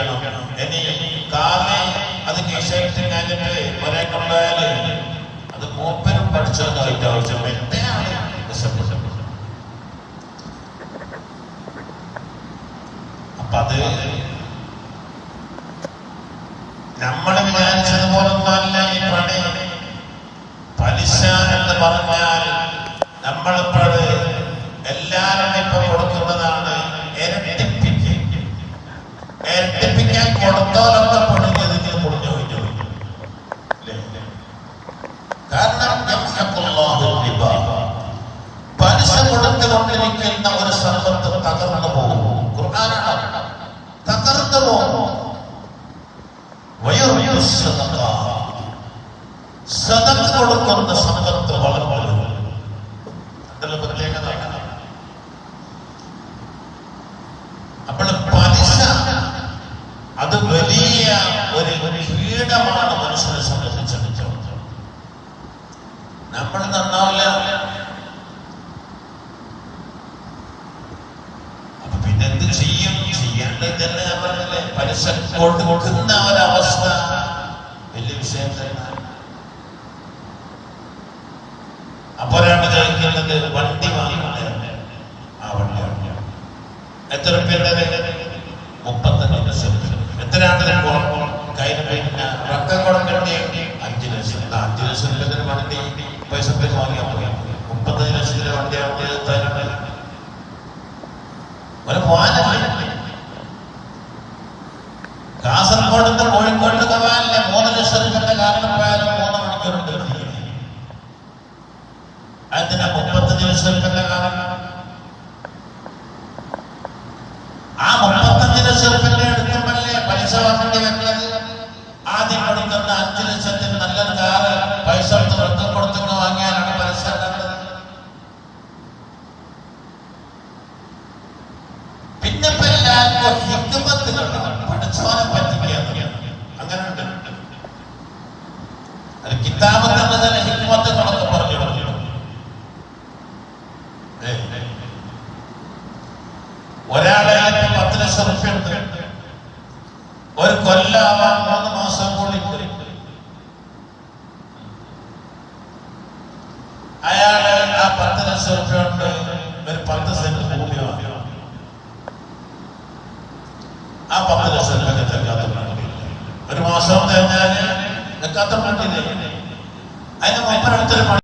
ജീവിക്കണം. ഇനി കാമി അത് കീശയിട്ട് കഴിഞ്ഞിട്ട് ഒരേ കൊണ്ടായാല് അത് മൂപ്പരും പഠിച്ചതായിട്ട് ആവശ്യം എന്തിനാണ് അപ്പൊ അത് നമ്മൾ വിചാരിച്ചതുപോലൊന്നല്ല ഈ പണി. പലിശ എന്ന് പറഞ്ഞാൽ നമ്മളിപ്പോൾ എല്ലാവരും ഇപ്പൊ കൊടുക്കുന്നതാണ് ഇരട്ടിപ്പിക്കാൻ കൊടുത്തോലൊക്കെ പൊളിഞ്ഞതിന് പൊളിഞ്ഞു പോയി. കാരണം പലിശ കൊടുത്തുകൊണ്ടിരിക്കുന്ന ഒരു സമ്പത്ത് തകർന്നു പോകും. ഖുർആനാണ് തകർന്നു പോകും. സദഖ കൊടുക്കുന്ന സമ്പത്ത് വളർന്നു. അതിൽ പ്രത്യേകത അപ്പോൾ പലിശ അത് വലിയ ഒരു കീടമാണ് മനുഷ്യനെ സംബന്ധിച്ചിടത്തോളം. നമ്മൾ നന്നാവില്ല. അപ്പൊ പിന്നെന്ത് ചെയ്യും? ചെയ്യേണ്ടത് തന്നെ ഞാൻ പറഞ്ഞില്ലേ, പലിശ കൊടുക്കുന്ന ഒരവസ്ഥ വലിയ വിഷയം തന്നെ. അപ്പോഴാണ് ചോദിക്കുന്നത് വണ്ടി വാങ്ങുന്നത്. ആ വണ്ടി എത്ര രൂപയുടെ? 35 ലക്ഷം. എത്രയാണ് കയ്യിൽ പിന്നെ റക്കം കൊടുക്കേണ്ടി? 5 ലക്ഷം. 5 ലക്ഷത്തിന് വണ്ടി പൈസ വാങ്ങിയാൽ മതി. 35 ലക്ഷത്തിന് വണ്ടി ഒരു വാഹനം. കാസർഗോഡ് നിന്ന് കോഴിക്കോട്ട് പോകാനില്ല 3 ലക്ഷം രൂപയുടെ കാരണം പോയാലും 3 മണിക്കൂറുണ്ട്. അതിന് 35 ലക്ഷം രൂപയുടെ കാരണം. ആ 35 ലക്ഷം രൂപയുടെ എടുക്കുമ്പോഴല്ലേ പൈസ വാങ്ങേണ്ടി വരുന്നത്. ആദ്യം കൊടുക്കുന്ന 5 ലക്ഷത്തിന് നല്ലൊരു കാറ് പൈസ എടുത്ത് വൃത്തം കൊടുത്തൊക്കെ വാങ്ങിയാലാണ് പൈസ കണ്ടത്. പിന്നെ എല്ലാവർക്കും ഹിക്മത്തുകളാണ്. പഠിച്ചവനെ പറ്റിക്കുക അങ്ങനെ ഉണ്ട്. അത് കിതാബ് തന്നെ തന്നെ ഹിക്മത്തുകളൊക്കെ പറഞ്ഞു പറഞ്ഞു. ഒരാളെ 10 ലക്ഷം റുപ്യ എടുത്ത് ഒരു കൊല്ലാവാൻ 3 മാസം കൂടി അയാള് ആ 10 ലക്ഷം റുപ്യ കൊണ്ട് ഒരു 10 സെന്റ് ഭൂമി വാങ്ങി. ആ 10 ലക്ഷം രൂപ തെക്കാത്ത ഒരു മാസം കഴിഞ്ഞാല് തെക്കാത്ത മണ്ടില്ലേ. അതിന് മുമ്പ്